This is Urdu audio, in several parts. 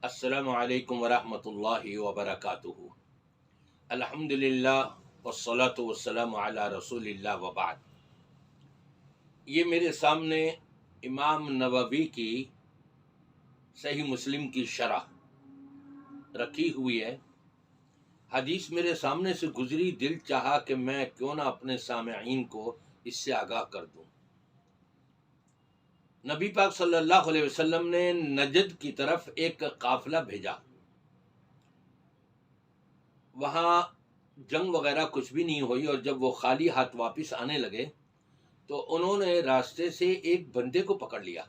السلام علیکم ورحمۃ اللہ وبرکاتہ۔ الحمدللہ والصلاة والسلام علی رسول اللہ وبعد۔ یہ میرے سامنے امام نووی کی صحیح مسلم کی شرح رکھی ہوئی ہے۔ حدیث میرے سامنے سے گزری، دل چاہا کہ میں کیوں نہ اپنے سامعین کو اس سے آگاہ کر دوں۔ نبی پاک صلی اللہ علیہ وسلم نے نجد کی طرف ایک قافلہ بھیجا۔ وہاں جنگ وغیرہ کچھ بھی نہیں ہوئی، اور جب وہ خالی ہاتھ واپس آنے لگے تو انہوں نے راستے سے ایک بندے کو پکڑ لیا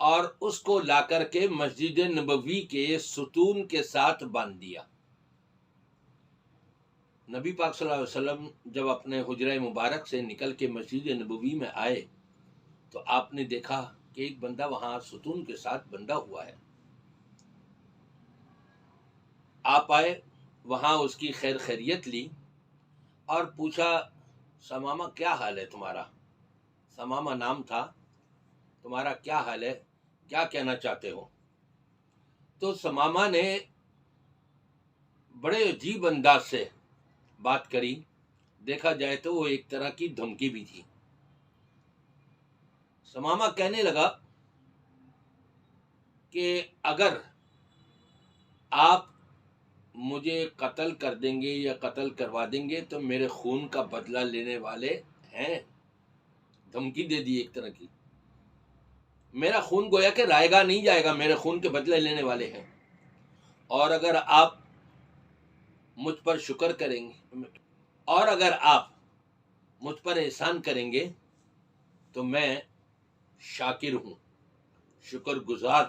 اور اس کو لا کر کے مسجد نبوی کے ستون کے ساتھ باندھ دیا۔ نبی پاک صلی اللہ علیہ وسلم جب اپنے حجرہ مبارک سے نکل کے مسجد نبوی میں آئے تو آپ نے دیکھا کہ ایک بندہ وہاں ستون کے ساتھ بندھا ہوا ہے۔ آپ آئے، وہاں اس کی خیر خیریت لی اور پوچھا، ثمامہ کیا حال ہے تمہارا؟ ثمامہ نام تھا، تمہارا کیا حال ہے، کیا کہنا چاہتے ہو؟ تو ثمامہ نے بڑے عجیب انداز سے بات کری۔ دیکھا جائے تو وہ ایک طرح کی دھمکی بھی تھی۔ ثمامہ کہنے لگا کہ اگر آپ مجھے قتل کر دیں گے یا قتل کروا دیں گے تو میرے خون کا بدلہ لینے والے ہیں۔ دھمکی دے دی ایک طرح کی، میرا خون گویا کہ رائے گا نہیں جائے گا، میرے خون کے بدلے لینے والے ہیں، اور اگر آپ مجھ پر شکر کریں گے، اور اگر آپ مجھ پر احسان کریں گے تو میں شاکر ہوں، شکر گزار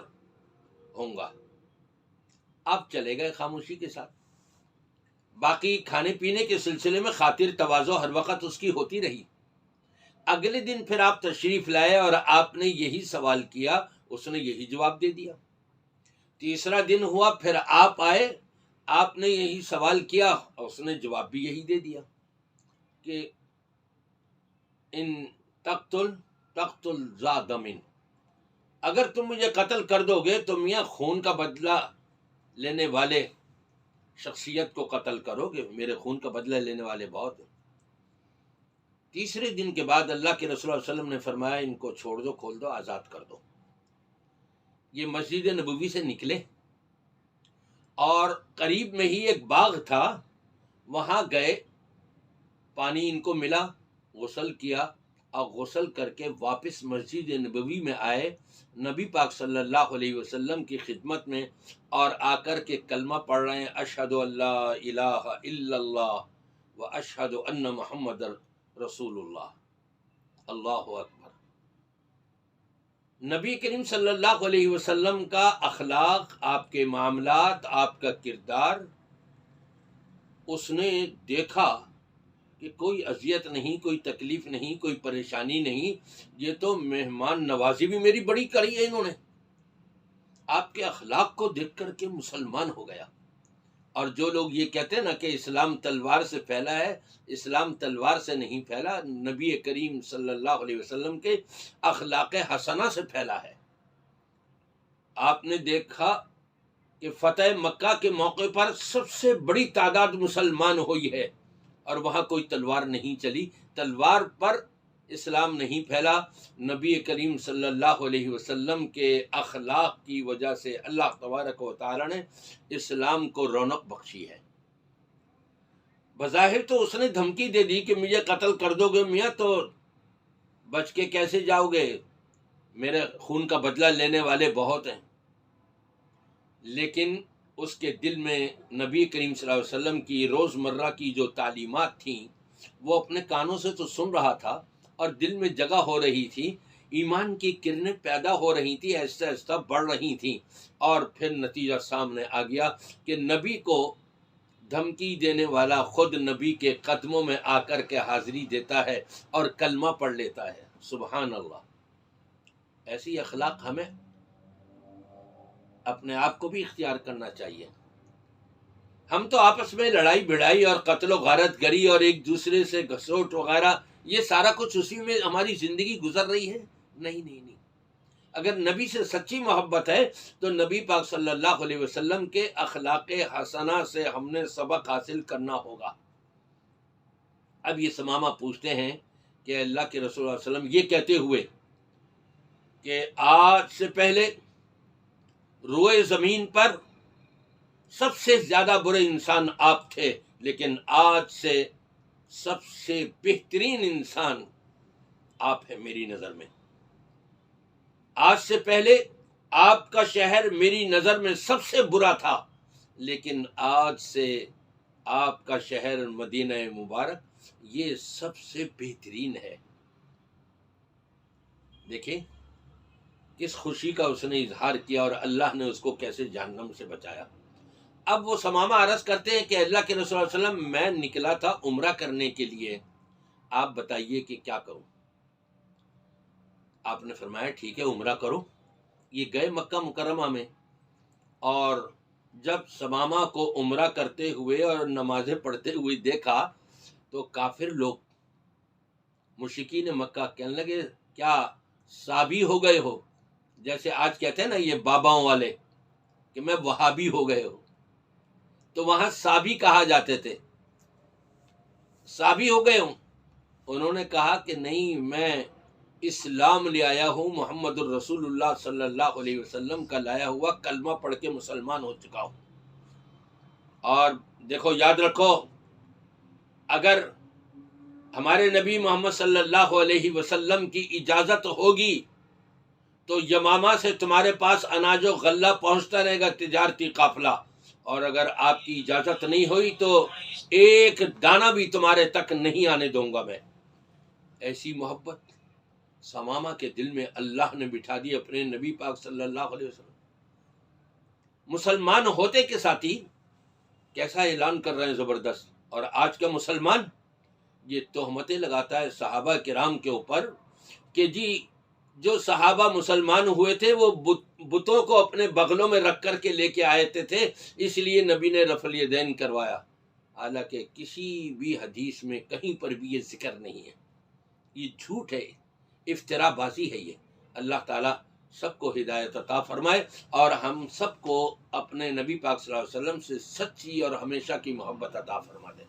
ہوں گا۔ آپ چلے گئے خاموشی کے ساتھ۔ باقی کھانے پینے کے سلسلے میں خاطر تواضع ہر وقت اس کی ہوتی رہی۔ اگلے دن پھر آپ تشریف لائے اور آپ نے یہی سوال کیا، اس نے یہی جواب دے دیا۔ تیسرا دن ہوا، پھر آپ آئے، آپ نے یہی سوال کیا اور اس نے جواب بھی یہی دے دیا کہ ان تقتل ذا دم، اگر تم مجھے قتل کر دو گے تو میاں خون کا بدلہ لینے والے شخصیت کو قتل کرو گے، میرے خون کا بدلہ لینے والے بہت ہیں۔ تیسرے دن کے بعد اللہ کے رسول صلی اللہ علیہ وسلم نے فرمایا، ان کو چھوڑ دو، کھول دو، آزاد کر دو۔ یہ مسجد نبوی سے نکلے اور قریب میں ہی ایک باغ تھا، وہاں گئے، پانی ان کو ملا، غسل کیا اور غسل کر کے واپس مسجد نبوی میں آئے، نبی پاک صلی اللہ علیہ وسلم کی خدمت میں، اور آ کر کے کلمہ پڑھ رہے ہیں، اشہد ان لا الہ الا اللہ و اشہد ان محمد رسول اللہ۔ اللہ اکبر۔ نبی کریم صلی اللہ علیہ وسلم کا اخلاق، آپ کے معاملات، آپ کا کردار، اس نے دیکھا کہ کوئی اذیت نہیں، کوئی تکلیف نہیں، کوئی پریشانی نہیں، یہ تو مہمان نوازی بھی میری بڑی کری ہے انہوں نے۔ آپ کے اخلاق کو دیکھ کر کے مسلمان ہو گیا۔ اور جو لوگ یہ کہتے ہیں نا کہ اسلام تلوار سے پھیلا ہے، اسلام تلوار سے نہیں پھیلا، نبی کریم صلی اللہ علیہ وسلم کے اخلاق حسنہ سے پھیلا ہے۔ آپ نے دیکھا کہ فتح مکہ کے موقع پر سب سے بڑی تعداد مسلمان ہوئی ہے، اور وہاں کوئی تلوار نہیں چلی، تلوار پر اسلام نہیں پھیلا۔ نبی کریم صلی اللہ علیہ وسلم کے اخلاق کی وجہ سے اللہ تبارک و تعالی نے اسلام کو رونق بخشی ہے۔ بظاہر تو اس نے دھمکی دے دی کہ مجھے قتل کر دو گے میاں تو بچ کے کیسے جاؤ گے، میرے خون کا بدلہ لینے والے بہت ہیں، لیکن اس کے دل میں نبی کریم صلی اللہ علیہ وسلم کی روزمرہ کی جو تعلیمات تھیں وہ اپنے کانوں سے تو سن رہا تھا، اور دل میں جگہ ہو رہی تھی، ایمان کی کرنیں پیدا ہو رہی تھی، آہستہ آہستہ بڑھ رہی تھیں، اور پھر نتیجہ سامنے آ گیا کہ نبی کو دھمکی دینے والا خود نبی کے قدموں میں آ کر کے حاضری دیتا ہے اور کلمہ پڑھ لیتا ہے۔ سبحان اللہ۔ ایسی اخلاق ہمیں اپنے آپ کو بھی اختیار کرنا چاہیے۔ ہم تو آپس میں لڑائی بھڑائی اور قتل و غارت گری اور ایک دوسرے سے گھسوٹ وغیرہ، یہ سارا کچھ اسی میں ہماری زندگی گزر رہی ہے۔ نہیں نہیں نہیں، اگر نبی سے سچی محبت ہے تو نبی پاک صلی اللہ علیہ وسلم کے اخلاق حسنہ سے ہم نے سبق حاصل کرنا ہوگا۔ اب یہ ثمامہ پوچھتے ہیں کہ اللہ کے رسول صلی اللہ علیہ وسلم یہ کہتے ہوئے کہ آج سے پہلے روئے زمین پر سب سے زیادہ برے انسان آپ تھے، لیکن آج سے سب سے بہترین انسان آپ ہیں میری نظر میں۔ آج سے پہلے آپ کا شہر میری نظر میں سب سے برا تھا، لیکن آج سے آپ کا شہر مدینہ مبارک یہ سب سے بہترین ہے۔ دیکھیں کس خوشی کا اس نے اظہار کیا اور اللہ نے اس کو کیسے جہنم سے بچایا۔ اب وہ ثمامہ عرض کرتے ہیں کہ اللہ کے رسول صلی اللہ علیہ وسلم میں نکلا تھا عمرہ کرنے کے لیے، آپ بتائیے کہ کیا کروں۔ آپ نے فرمایا ٹھیک ہے عمرہ کرو۔ یہ گئے مکہ مکرمہ میں، اور جب ثمامہ کو عمرہ کرتے ہوئے اور نمازیں پڑھتے ہوئے دیکھا تو کافر لوگ مشرکین مکہ کہنے لگے کیا صابی ہو گئے ہو، جیسے آج کہتے ہیں نا یہ باباؤں والے کہ میں وہابی ہو گئے ہو، تو وہاں صابی کہا جاتے تھے، صابی ہو گئے ہوں۔ انہوں نے کہا کہ نہیں، میں اسلام لے آیا ہوں، محمد الرسول اللہ صلی اللہ علیہ وسلم کا لایا ہوا کلمہ پڑھ کے مسلمان ہو چکا ہوں۔ اور دیکھو یاد رکھو، اگر ہمارے نبی محمد صلی اللہ علیہ وسلم کی اجازت ہوگی تو یمامہ سے تمہارے پاس اناج و غلہ پہنچتا رہے گا، تجارتی قافلہ، اور اگر آپ کی اجازت نہیں ہوئی تو ایک دانہ بھی تمہارے تک نہیں آنے دوں گا میں۔ ایسی محبت ثمامہ کے دل میں اللہ نے بٹھا دی اپنے نبی پاک صلی اللہ علیہ وسلم۔ مسلمان ہوتے کے ساتھ ہی کیسا اعلان کر رہے ہیں زبردست، اور آج کا مسلمان یہ تہمتیں لگاتا ہے صحابہ کرام کے اوپر کہ جی جو صحابہ مسلمان ہوئے تھے وہ بتوں کو اپنے بغلوں میں رکھ کر کے لے کے آئے تھے، اس لیے نبی نے رفع الیدین کروایا، حالانکہ کسی بھی حدیث میں کہیں پر بھی یہ ذکر نہیں ہے۔ یہ جھوٹ ہے، افترا بازی ہے۔ یہ اللہ تعالیٰ سب کو ہدایت عطا فرمائے اور ہم سب کو اپنے نبی پاک صلی اللہ علیہ وسلم سے سچی اور ہمیشہ کی محبت عطا فرما دے۔